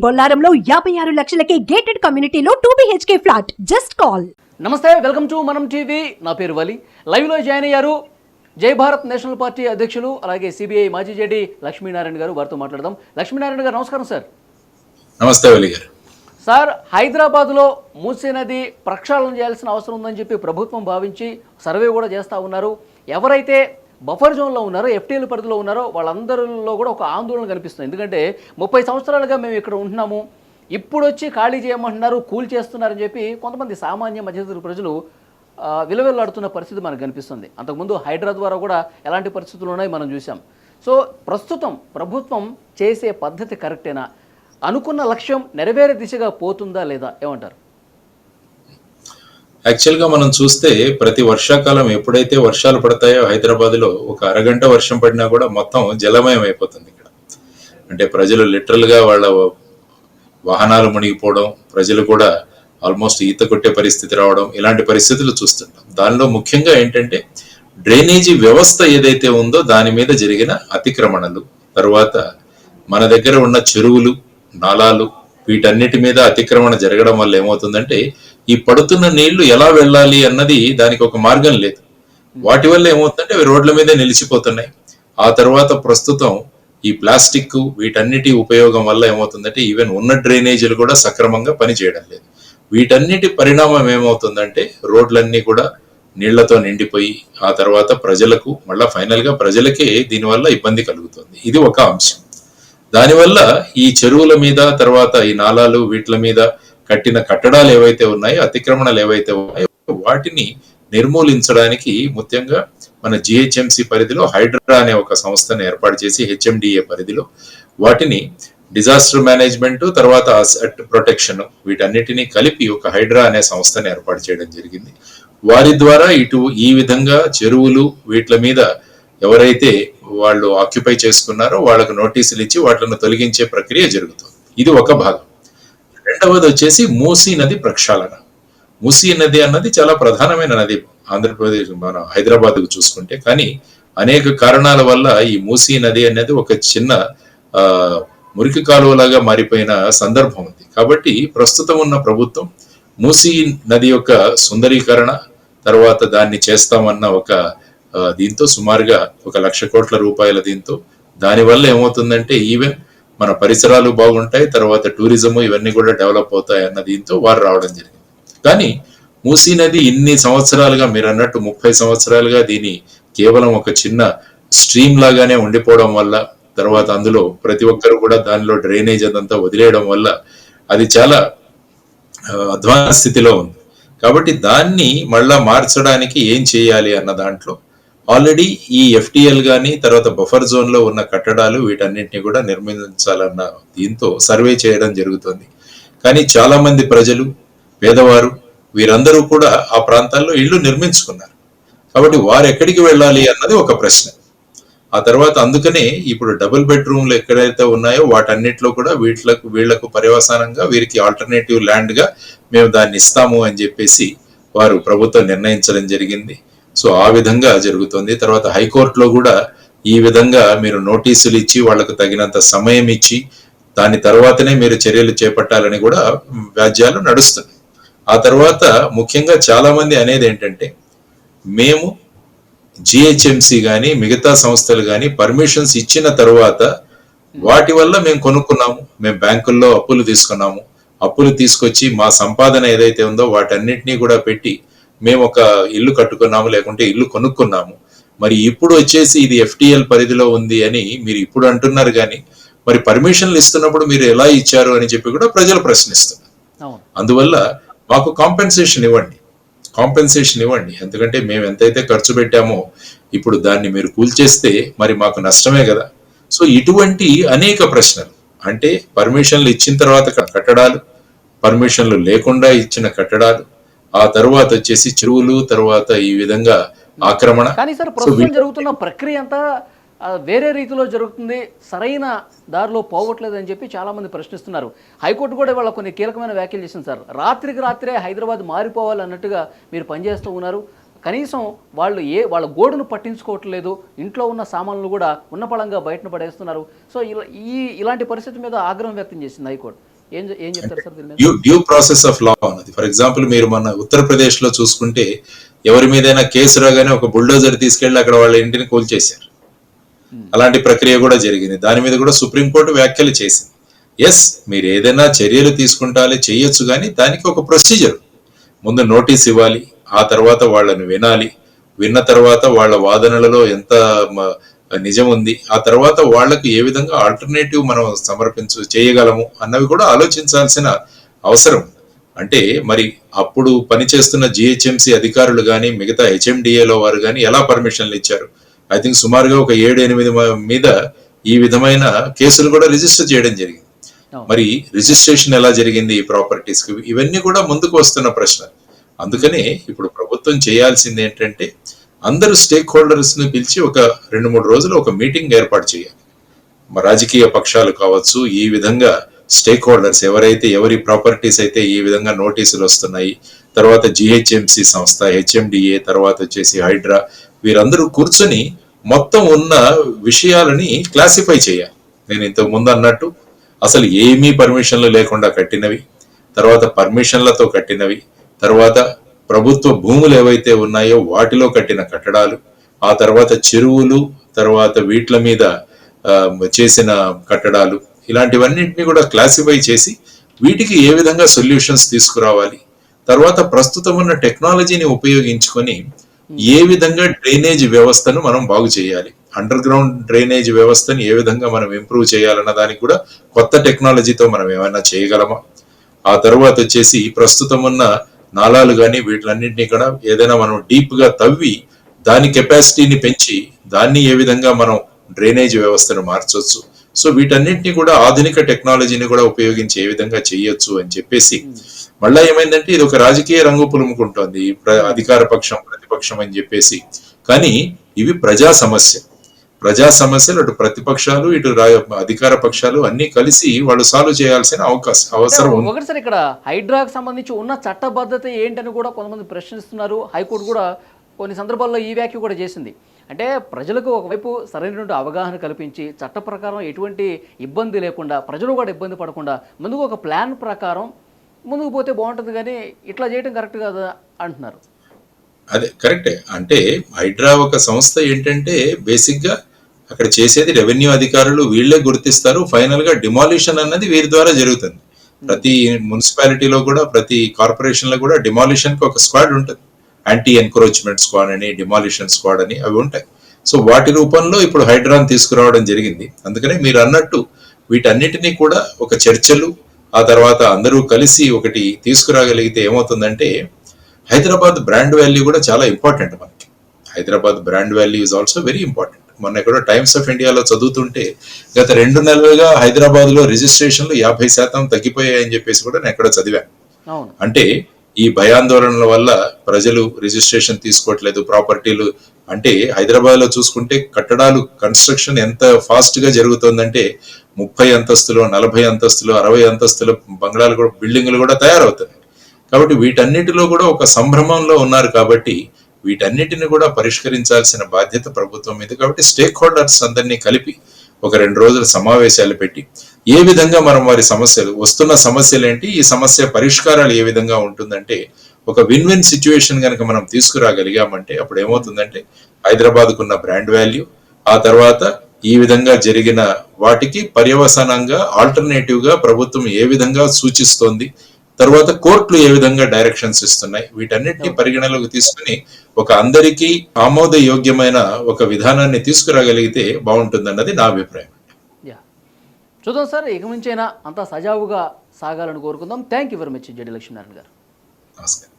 బొల్లారంలో 56 లక్షలకే gated కమ్యూనిటీలో 2 BHK flat. Just call. నమస్తే, welcome to మనం టీవీ. నా పేరు వలి. లైవ్లో జాయిన్ అయ్యారు జై భారత్ నేషనల్ పార్టీ అధ్యక్షులు, అలాగే సిబిఐ మాజీ జేడీ లక్ష్మీనారాయణ గారు. వారితో మాట్లాడదాం. లక్ష్మీనారాయణ గారు నమస్కారం సార్. నమస్తే వలి గారు. సార్, హైదరాబాద్లో మూసీ నది ప్రక్షాళన చేయాల్సిన అవసరం ఉందని చెప్పి ప్రభుత్వం భావించి సర్వే కూడా చేస్తూ ఉన్నారు. ఎవరైతే బఫర్ జోన్లో ఉన్నారో, ఎఫ్టీఎల్ పరిధిలో ఉన్నారో వాళ్ళందరిలో కూడా ఒక ఆందోళన కనిపిస్తుంది. ఎందుకంటే 30 సంవత్సరాలుగా మేము ఇక్కడ ఉంటున్నాము, ఇప్పుడు వచ్చి ఖాళీ చేయమంటున్నారు, కూల్ చేస్తున్నారని చెప్పి కొంతమంది సామాన్య మధ్యతరగతి ప్రజలు విలువెల్లాడుతున్న పరిస్థితి మనకు కనిపిస్తుంది. అంతకుముందు హైడ్రా ద్వారా కూడా ఎలాంటి పరిస్థితులు ఉన్నాయో మనం చూసాం. సో ప్రస్తుతం ప్రభుత్వం చేసే పద్ధతి కరెక్టేనా? అనుకున్న లక్ష్యం నెరవేరే దిశగా పోతుందా లేదా, ఏమంటారు? యాక్చువల్గా మనం చూస్తే ప్రతి వర్షాకాలం ఎప్పుడైతే వర్షాలు పడతాయో హైదరాబాద్లో ఒక అరగంట వర్షం పడినా కూడా మొత్తం జలమయం అయిపోతుంది ఇక్కడ. అంటే ప్రజలు లిటరల్గా వాళ్ళ వాహనాలు మునిగిపోవడం, ప్రజలు కూడా ఆల్మోస్ట్ ఈత కొట్టే పరిస్థితి రావడం, ఇలాంటి పరిస్థితులు చూస్తుంటాం. దానిలో ముఖ్యంగా ఏంటంటే డ్రైనేజీ వ్యవస్థ ఏదైతే ఉందో దాని మీద జరిగిన అతిక్రమణలు, తర్వాత మన దగ్గర ఉన్న చెరువులు, నాలాలు, వీటన్నిటి మీద అతిక్రమణ జరగడం వల్ల ఏమవుతుందంటే ఈ పడుతున్న నీళ్లు ఎలా వెళ్ళాలి అన్నది దానికి ఒక మార్గం లేదు. వాటి వల్ల ఏమవుతుందంటే అవి రోడ్ల మీదే నిలిచిపోతున్నాయి. ఆ తర్వాత ప్రస్తుతం ఈ ప్లాస్టిక్ వీటన్నిటి ఉపయోగం వల్ల ఏమవుతుందంటే ఈవెన్ ఉన్న డ్రైనేజీలు కూడా సక్రమంగా పనిచేయడం లేదు. వీటన్నిటి పరిణామం ఏమవుతుందంటే రోడ్లన్నీ కూడా నీళ్లతో నిండిపోయి ఆ తర్వాత ప్రజలకు మళ్ళా ఫైనల్ గా ప్రజలకే దీనివల్ల ఇబ్బంది కలుగుతుంది. ఇది ఒక అంశం. దానివల్ల ఈ చెరువుల మీద, తర్వాత ఈ నాలాలు, వీటి మీద కట్టిన కట్టడాలు ఏవైతే ఉన్నాయో, అతిక్రమణలు ఏవైతే ఉన్నాయో వాటిని నిర్మూలించడానికి ముఖ్యంగా మన జిహెచ్ఎంసి పరిధిలో హైడ్రా అనే ఒక సంస్థను ఏర్పాటు చేసి హెచ్ఎండిఏ పరిధిలో వాటిని డిజాస్టర్ మేనేజ్మెంట్, తర్వాత అసెట్ ప్రొటెక్షన్, వీటన్నిటినీ కలిపి ఒక హైడ్రా అనే సంస్థను ఏర్పాటు చేయడం జరిగింది. వారి ద్వారా ఈ విధంగా చెరువులు వీటి మీద ఎవరైతే వాళ్ళు ఆక్యుపై చేసుకున్నారో వాళ్ళకు నోటీసులు ఇచ్చి వాటిని తొలగించే ప్రక్రియ జరుగుతుంది. ఇది ఒక భాగం. రెండవది వచ్చేసి మూసీ నది ప్రక్షాళన. మూసీ నది అన్నది చాలా ప్రధానమైన నది ఆంధ్రప్రదేశ్, మన హైదరాబాద్ కు చూసుకుంటే. కానీ అనేక కారణాల వల్ల ఈ మూసీ నది అనేది ఒక చిన్న మురికి కాలువలాగా మారిపోయిన సందర్భం ఉంది. కాబట్టి ప్రస్తుతం ఉన్న ప్రభుత్వం మూసీ నది యొక్క సుందరీకరణ, తర్వాత దాన్ని చేస్తామన్న ఒక దీంతో సుమారుగా 1,00,000 కోట్ల రూపాయల దీంతో, దానివల్ల ఏమవుతుందంటే ఈవెన్ మన పరిసరాలు బాగుంటాయి, తర్వాత టూరిజము ఇవన్నీ కూడా డెవలప్ అవుతాయి అన్న దీంతో వారు రావడం జరిగింది. కానీ మూసీ నది ఇన్ని సంవత్సరాలుగా, మీరు అన్నట్టు 30 సంవత్సరాలుగా దీని కేవలం ఒక చిన్న స్ట్రీమ్ లాగానే ఉండిపోవడం వల్ల, తర్వాత అందులో ప్రతి ఒక్కరు కూడా దానిలో డ్రైనేజ్ అదంతా వదిలేయడం వల్ల అది చాలా అధ్వాన స్థితిలో ఉంది. కాబట్టి దాన్ని మళ్ళా మార్చడానికి ఏం చేయాలి అన్న దాంట్లో ఆల్రెడీ ఈ ఎఫ్టిఎల్ కానీ, తర్వాత బఫర్ జోన్ లో ఉన్న కట్టడాలు వీటన్నిటిని కూడా నిర్మించాలన్న దీంతో సర్వే చేయడం జరుగుతుంది. కానీ చాలా మంది ప్రజలు, పేదవారు, వీరందరూ కూడా ఆ ప్రాంతాల్లో ఇళ్లు నిర్మించుకున్నారు. కాబట్టి వారు ఎక్కడికి వెళ్ళాలి అన్నది ఒక ప్రశ్న. ఆ తర్వాత అందుకనే ఇప్పుడు డబుల్ బెడ్రూమ్లు ఎక్కడైతే ఉన్నాయో వాటన్నిటిలో కూడా వీళ్లకు పర్యవసానంగా వీరికి ఆల్టర్నేటివ్ ల్యాండ్ గా మేము దాన్ని ఇస్తాము అని చెప్పేసి వారు ప్రభుత్వం నిర్ణయించడం జరిగింది. సో ఆ విధంగా జరుగుతుంది. తర్వాత హైకోర్టులో కూడా ఈ విధంగా మీరు నోటీసులు ఇచ్చి వాళ్లకు తగినంత సమయం ఇచ్చి దాని తర్వాతనే మీరు చర్యలు చేపట్టాలని కూడా వ్యాజ్యాలు నడుస్తున్నాయి. ఆ తర్వాత ముఖ్యంగా చాలా మంది అనేది ఏంటంటే మేము జిహెచ్ఎంసి కానీ మిగతా సంస్థలు కానీ పర్మిషన్స్ ఇచ్చిన తర్వాత వాటి వల్ల మేము కొనుక్కున్నాము, మేము బ్యాంకుల్లో అప్పులు తీసుకున్నాము, అప్పులు తీసుకొచ్చి మా సంపాదన ఏదైతే ఉందో వాటన్నిటినీ కూడా పెట్టి మేము ఒక ఇల్లు కట్టుకున్నాము, లేకుంటే ఇల్లు కొనుక్కున్నాము. మరి ఇప్పుడు వచ్చేసి ఇది ఎఫ్టిఎల్ పరిధిలో ఉంది అని మీరు ఇప్పుడు అంటున్నారు, కానీ మరి పర్మిషన్లు ఇస్తున్నప్పుడు మీరు ఎలా ఇచ్చారు అని చెప్పి కూడా ప్రజలు ప్రశ్నిస్తున్నారు. అందువల్ల మాకు కాంపెన్సేషన్ ఇవ్వండి. ఎందుకంటే మేము ఎంతైతే ఖర్చు పెట్టామో ఇప్పుడు దాన్ని మీరు కూల్చేస్తే మరి మాకు నష్టమే కదా. సో ఇటువంటి అనేక ప్రశ్నలు, అంటే పర్మిషన్లు ఇచ్చిన తర్వాత కట్టడాలు, పర్మిషన్లు లేకుండా ఇచ్చిన కట్టడాలు, ఆ తర్వాత వచ్చేసి చెరువులు, తర్వాత ఈ విధంగా ఆక్రమణ. కానీ సార్ ప్రస్తుతం జరుగుతున్న ప్రక్రియ అంతా వేరే రీతిలో జరుగుతుంది, సరైన దారిలో పోవట్లేదు అని చెప్పి చాలా మంది ప్రశ్నిస్తున్నారు. హైకోర్టు కూడా ఇవాళ కొన్ని కీలకమైన వ్యాఖ్యలు చేసింది సార్. రాత్రికి రాత్రే హైదరాబాద్ మారిపోవాలి అన్నట్టుగా మీరు పనిచేస్తూ ఉన్నారు. కనీసం వాళ్ళు వాళ్ళ గోడును పట్టించుకోవట్లేదు, ఇంట్లో ఉన్న సామాన్లు కూడా ఉన్నపళంగా బయటను పడేస్తున్నారు. సో ఇలాంటి పరిస్థితి మీద ఆగ్రహం వ్యక్తం చేసింది హైకోర్టు. ఏం చెప్తారు సార్ దీని మీద? డ్యూ ప్రాసెస్ ఆఫ్ లా అన్నది. ఫర్ ఎగ్జాంపుల్ మీరు మన ఉత్తరప్రదేశ్ లో చూసుకుంటే ఎవరి మీదైనా కేసు రాగానే ఒక బుల్డోజర్ తీసుకెళ్లి అక్కడ వాళ్ళ ఇంటిని కూల్చేశారు. అలాంటి ప్రక్రియ కూడా జరిగింది. దాని మీద కూడా సుప్రీంకోర్టు వ్యాఖ్యలు చేసింది. ఎస్, మీరు ఏదైనా చర్యలు తీసుకుంటాలి చేయొచ్చు, కానీ దానికి ఒక ప్రొసీజర్. ముందు నోటీస్ ఇవ్వాలి, ఆ తర్వాత వాళ్ళని వినాలి, విన్న తర్వాత వాళ్ళ వాదనలలో ఎంత నిజం ఉంది, ఆ తర్వాత వాళ్లకు ఏ విధంగా ఆల్టర్నేటివ్ మనం చేయగలము అన్నవి కూడా ఆలోచించాల్సిన అవసరం. అంటే మరి అప్పుడు పనిచేస్తున్న జిహెచ్ఎంసి అధికారులు కానీ మిగతా హెచ్ఎండిఏలో వారు కానీ ఎలా పర్మిషన్లు ఇచ్చారు? ఐ థింక్ సుమారుగా ఒక 7-8 మీద ఈ విధమైన కేసులు కూడా రిజిస్టర్ చేయడం జరిగింది. మరి రిజిస్ట్రేషన్ ఎలా జరిగింది ఈ ప్రాపర్టీస్ కి? ఇవన్నీ కూడా ముందుకు వస్తున్న ప్రశ్న. అందుకనే ఇప్పుడు ప్రభుత్వం చేయాల్సింది ఏంటంటే అందరూ స్టేక్ హోల్డర్స్ ని పిలిచి ఒక 2-3 రోజులు ఒక మీటింగ్ ఏర్పాటు చేయాలి. రాజకీయ పక్షాలు కావచ్చు, ఈ విధంగా స్టేక్ హోల్డర్స్ ఎవరైతే ఎవరి ప్రాపర్టీస్ అయితే ఈ విధంగా నోటీసులు వస్తున్నాయి, తర్వాత జిహెచ్ఎంసి సంస్థ, హెచ్ఎండిఏ, తర్వాత వచ్చేసి హైడ్రా, వీరందరూ కూర్చొని మొత్తం ఉన్న విషయాలని క్లాసిఫై చేయాలి. నేను ఇంతకు ముందు అన్నట్టు అసలు ఏమీ పర్మిషన్లు లేకుండా కట్టినవి, తర్వాత పర్మిషన్లతో కట్టినవి, తర్వాత ప్రభుత్వ భూములు ఏవైతే ఉన్నాయో వాటిలో కట్టిన కట్టడాలు, ఆ తర్వాత చెరువులు, తర్వాత వీట్ల మీద చేసిన కట్టడాలు, ఇలాంటివన్నింటినీ కూడా క్లాసిఫై చేసి వీటికి ఏ విధంగా సొల్యూషన్స్ తీసుకురావాలి, తర్వాత ప్రస్తుతం ఉన్న టెక్నాలజీని ఉపయోగించుకొని ఏ విధంగా డ్రైనేజ్ వ్యవస్థను మనం బాగు చేయాలి, అండర్ గ్రౌండ్ డ్రైనేజ్ వ్యవస్థను ఏ విధంగా మనం ఇంప్రూవ్ చేయాలన్న దానికి కూడా కొత్త టెక్నాలజీతో మనం ఏమైనా చేయగలమా, ఆ తర్వాత వచ్చేసి ప్రస్తుతం ఉన్న నాలాలు కానీ వీటిలన్నింటినీ కూడా ఏదైనా మనం డీప్ గా తవ్వి దాని కెపాసిటీని పెంచి దాన్ని ఏ విధంగా మనం డ్రైనేజ్ వ్యవస్థను మార్చొచ్చు. సో వీటన్నింటినీ కూడా ఆధునిక టెక్నాలజీని కూడా ఉపయోగించి ఏ విధంగా చేయొచ్చు అని చెప్పేసి మళ్ళా ఏమైందంటే ఇది ఒక రాజకీయ రంగు పులుముకుంటోంది, అధికార పక్షం ప్రతిపక్షం అని చెప్పేసి. కానీ ఇవి ప్రజా సమస్యలు అటు ప్రతిపక్షాలు ఇటు అధికార పక్షాలు అన్ని కలిసి వాళ్ళు సాల్వ్ చేయాల్సిన అవసరం ఉంది. ఒకటి సార్, ఇక్కడ హైడ్రాకు సంబంధించి ఉన్న చట్టబద్ధత ఏంటని కూడా కొంతమంది ప్రశ్నిస్తున్నారు. హైకోర్టు కూడా కొన్ని సందర్భాల్లో ఈ వ్యాఖ్య కూడా చేసింది. అంటే ప్రజలకు ఒకవైపు సరైనటువంటి అవగాహన కల్పించి చట్ట ప్రకారం ఎటువంటి ఇబ్బంది లేకుండా, ప్రజలు కూడా ఇబ్బంది పడకుండా ముందుకు ఒక ప్లాన్ ప్రకారం ముందుకు పోతే బాగుంటుంది, కానీ ఇట్లా చేయడం కరెక్ట్ కాదా అంటున్నారు. అదే కరెక్టే. అంటే హైడ్రా ఒక సంస్థ ఏంటంటే బేసిక్ గా అక్కడ చేసేది రెవెన్యూ అధికారులు వీళ్లే గుర్తిస్తారు. ఫైనల్ గా డిమాలిషన్ అన్నది వీరి ద్వారా జరుగుతుంది. ప్రతి మున్సిపాలిటీలో కూడా ప్రతి కార్పొరేషన్ లో కూడా డిమాలిషన్ కి ఒక స్క్వాడ్ ఉంటుంది. యాంటీ ఎన్క్రోచ్మెంట్ స్క్వాడ్ అని, డిమాలిషన్ స్క్వాడ్ అని అవి ఉంటాయి. సో వాటి రూపంలో ఇప్పుడు హైడ్రాన్ తీసుకురావడం జరిగింది. అందుకనే మీరు అన్నట్టు వీటన్నిటినీ కూడా ఒక చర్చలు, ఆ తర్వాత అందరూ కలిసి ఒకటి తీసుకురాగలిగితే ఏమవుతుందంటే హైదరాబాద్ బ్రాండ్ వాల్యూ కూడా చాలా ఇంపార్టెంట్ మనకి. Hyderabad brand value is also very important. మొన్న ఎక్కడో టైమ్స్ ఆఫ్ ఇండియాలో చదువుతుంటే గత 2 నెలలుగా హైదరాబాద్ లో రిజిస్ట్రేషన్లు 50% తగ్గిపోయాయని చెప్పేసి కూడా నేను ఎక్కడో చదివాను. అంటే ఈ భయాందోళనల వల్ల ప్రజలు రిజిస్ట్రేషన్ తీసుకోవట్లేదు ప్రాపర్టీలు. అంటే హైదరాబాద్ లో చూసుకుంటే కట్టడాలు కన్స్ట్రక్షన్ ఎంత ఫాస్ట్ గా జరుగుతుందంటే 30 అంతస్తులు, 40 అంతస్తులు, 60 అంతస్తుల బంగ్లాలు కూడా, బిల్డింగ్లు కూడా తయారవుతున్నాయి. కాబట్టి వీటన్నిటిలో కూడా ఒక సంభ్రమంలో ఉన్నారు. కాబట్టి వీటన్నిటిని కూడా పరిష్కరించాల్సిన బాధ్యత ప్రభుత్వం మీద. కాబట్టి స్టేక్ హోల్డర్స్ అందరినీ కలిపి ఒక 2 రోజుల సమావేశాలు పెట్టి ఏ విధంగా మనం వారి వస్తున్న సమస్యలు ఏంటి, ఈ సమస్య పరిష్కారాలు ఏ విధంగా ఉంటుందంటే ఒక విన్ విన్ సిచ్యువేషన్ కనుక మనం తీసుకురాగలిగామంటే అప్పుడు ఏమవుతుందంటే హైదరాబాద్కు ఉన్న బ్రాండ్ వాల్యూ, ఆ తర్వాత ఈ విధంగా జరిగిన వాటికి పర్యవసానంగా ఆల్టర్నేటివ్ గా ప్రభుత్వం ఏ విధంగా సూచిస్తోంది, తర్వాత కోర్టులు ఏ విధంగా డైరెక్షన్స్ ఇస్తున్నాయి, వీటన్నిటిని పరిగణలోకి తీసుకుని ఒక అందరికీ ఆమోదయోగ్యమైన ఒక విధానాన్ని తీసుకురాగలిగితే బాగుంటుందన్నది నా అభిప్రాయం. చూద్దాం సార్, ఇక నుంచైనా అంతా సజావుగా సాగాలని కోరుకుందాం. Thank you very much JD Lakshminarayana గారు. నమస్కారం.